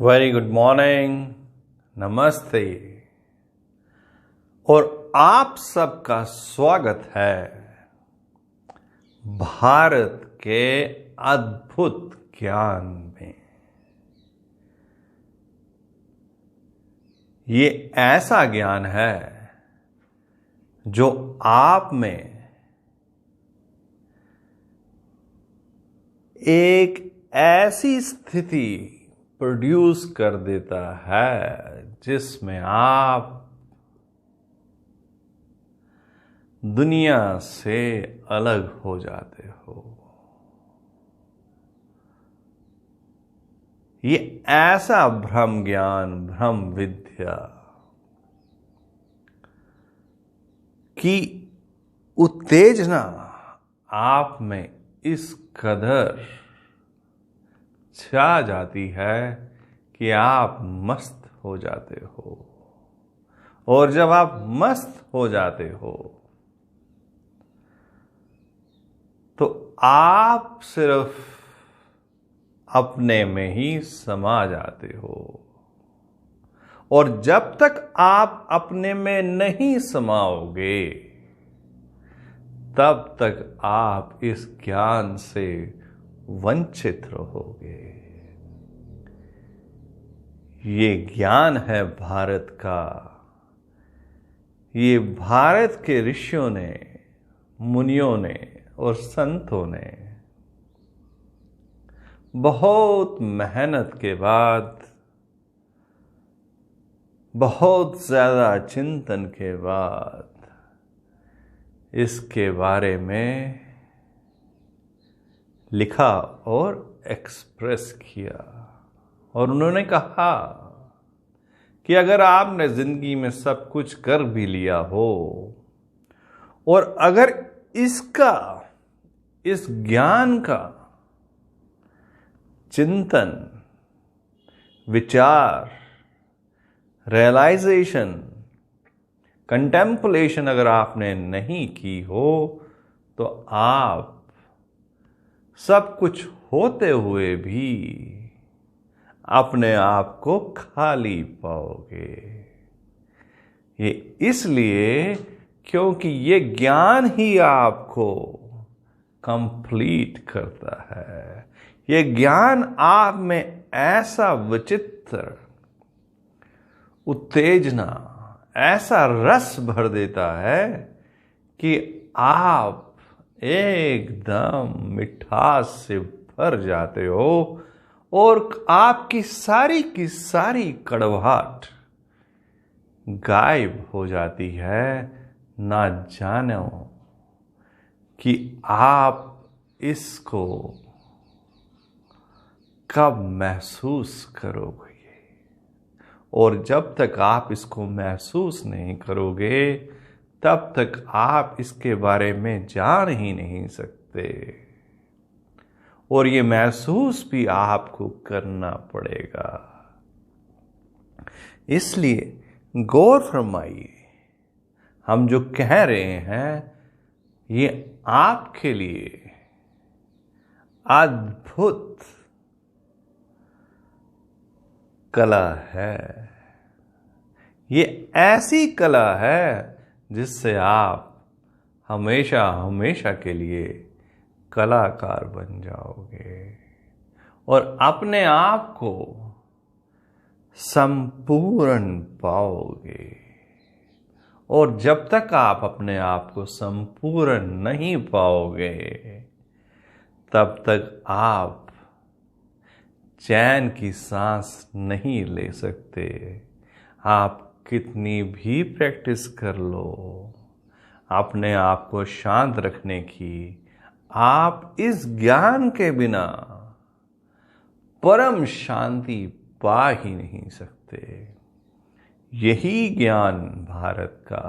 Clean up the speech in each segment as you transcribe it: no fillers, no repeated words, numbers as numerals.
Very good morning, नमस्ते और आप सबका स्वागत है भारत के अद्भुत ज्ञान में। ये ऐसा ज्ञान है जो आप में एक ऐसी स्थिति प्रोड्यूस कर देता है जिसमें आप दुनिया से अलग हो जाते हो। ये ऐसा ब्रह्म ज्ञान, ब्रह्म विद्या की उत्तेजना आप में इस कदर छा जाती है कि आप मस्त हो जाते हो। और जब आप मस्त हो जाते हो तो आप सिर्फ अपने में ही समा जाते हो। और जब तक आप अपने में नहीं समाओगे तब तक आप इस ज्ञान से वंचित रहोगे। ये ज्ञान है भारत का। ये भारत के ऋषियों ने, मुनियों ने और संतों ने बहुत मेहनत के बाद, बहुत ज्यादा चिंतन के बाद इसके बारे में लिखा और एक्सप्रेस किया। और उन्होंने कहा कि अगर आपने जिंदगी में सब कुछ कर भी लिया हो और अगर इस ज्ञान का चिंतन, विचार, रियलाइजेशन, कंटेम्पलेशन अगर आपने नहीं की हो तो आप सब कुछ होते हुए भी अपने आप को खाली पाओगे। ये इसलिए क्योंकि ये ज्ञान ही आपको कंप्लीट करता है। ये ज्ञान आप में ऐसा विचित्र उत्तेजना, ऐसा रस भर देता है कि आप एकदम मिठास से भर जाते हो और आपकी सारी की सारी कड़वाहट गायब हो जाती है। ना जानो कि आप इसको कब महसूस करोगे। और जब तक आप इसको महसूस नहीं करोगे तब तक आप इसके बारे में जान ही नहीं सकते। और ये महसूस भी आपको करना पड़ेगा। इसलिए गौर फरमाइए, हम जो कह रहे हैं ये आपके लिए अद्भुत कला है। ये ऐसी कला है जिससे आप हमेशा हमेशा के लिए कलाकार बन जाओगे और अपने आप को संपूर्ण पाओगे। और जब तक आप अपने आप को संपूर्ण नहीं पाओगे तब तक आप चैन की सांस नहीं ले सकते। आप कितनी भी प्रैक्टिस कर लो अपने आप को शांत रखने की, आप इस ज्ञान के बिना परम शांति पा ही नहीं सकते। यही ज्ञान भारत का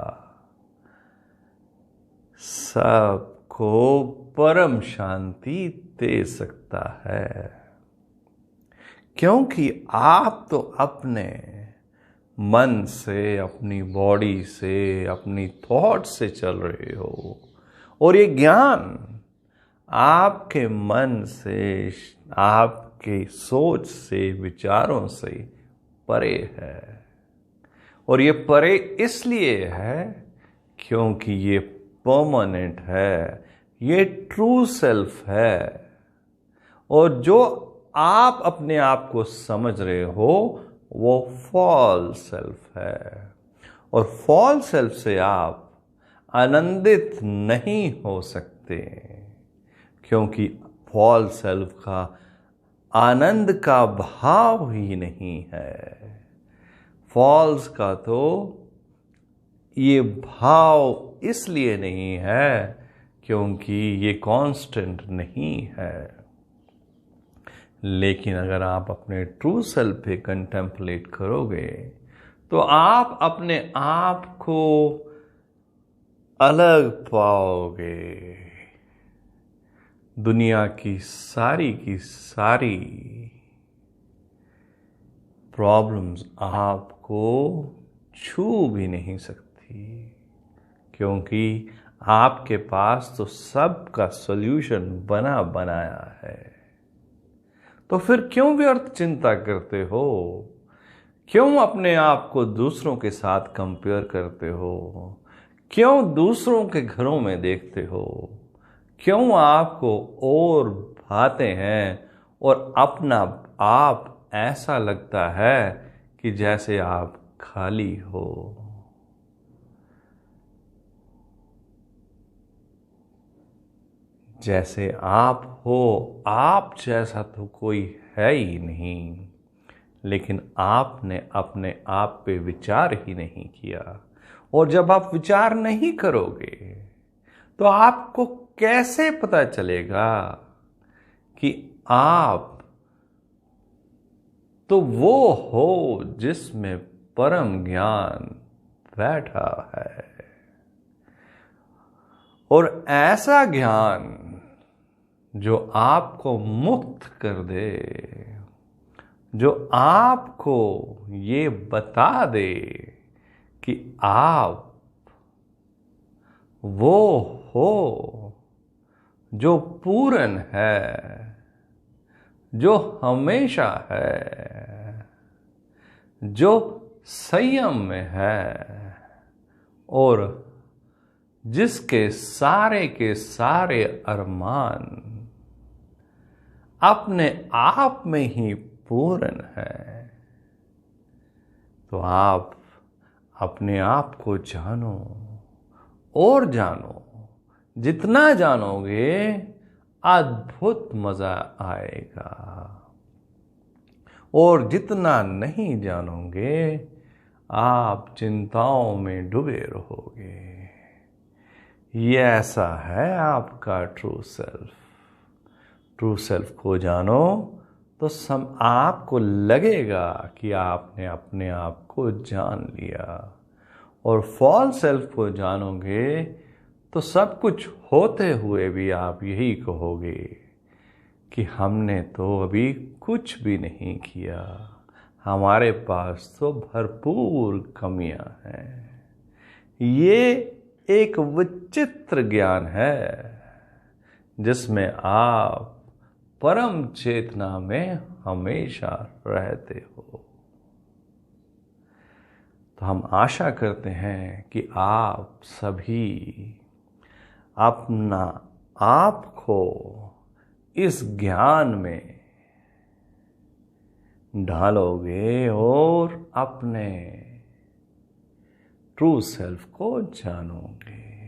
सबको परम शांति दे सकता है। क्योंकि आप तो अपने मन से, अपनी बॉडी से, अपनी थॉट से चल रहे हो और ये ज्ञान आपके मन से, आप के सोच से, विचारों से परे है। और ये परे इसलिए है क्योंकि ये परमानेंट है, ये ट्रू सेल्फ है। और जो आप अपने आप को समझ रहे हो वो फॉल्स सेल्फ है। और फॉल्स सेल्फ से आप आनंदित नहीं हो सकते, क्योंकि फॉल्स सेल्फ का आनंद का भाव ही नहीं है। फॉल्स का तो ये भाव इसलिए नहीं है क्योंकि ये कांस्टेंट नहीं है। लेकिन अगर आप अपने ट्रू सेल्फ पे कंटेम्पलेट करोगे तो आप अपने आप को अलग पाओगे। दुनिया की सारी प्रॉब्लम्स आपको छू भी नहीं सकती, क्योंकि आपके पास तो सबका सॉल्यूशन बना बनाया है। तो फिर क्यों व्यर्थ चिंता करते हो? क्यों अपने आप को दूसरों के साथ कंपेयर करते हो? क्यों दूसरों के घरों में देखते हो? क्यों आपको और भाते हैं और अपना आप ऐसा लगता है कि जैसे आप खाली हो? जैसे आप हो, आप जैसा तो कोई है ही नहीं। लेकिन आपने अपने आप पे विचार ही नहीं किया। और जब आप विचार नहीं करोगे तो आपको कैसे पता चलेगा कि आप तो वो हो जिसमें परम ज्ञान बैठा है। और ऐसा ज्ञान जो आपको मुक्त कर दे, जो आपको ये बता दे कि आप वो हो जो पूर्ण है, जो हमेशा है, जो संयम में है और जिसके सारे के सारे अरमान अपने आप में ही पूर्ण है। तो आप अपने आप को जानो और जानो। जितना जानोगे अद्भुत मजा आएगा, और जितना नहीं जानोगे आप चिंताओं में डूबे रहोगे। ये ऐसा है आपका ट्रू सेल्फ। ट्रू सेल्फ को जानो तो आपको लगेगा कि आपने अपने आप को जान लिया। और फॉल्स सेल्फ को जानोगे तो सब कुछ होते हुए भी आप यही कहोगे कि हमने तो अभी कुछ भी नहीं किया, हमारे पास तो भरपूर कमियां हैं। ये एक विचित्र ज्ञान है जिसमें आप परम चेतना में हमेशा रहते हो। तो हम आशा करते हैं कि आप सभी अपना आप को इस ज्ञान में ढालोगे और अपने ट्रू सेल्फ को जानोगे।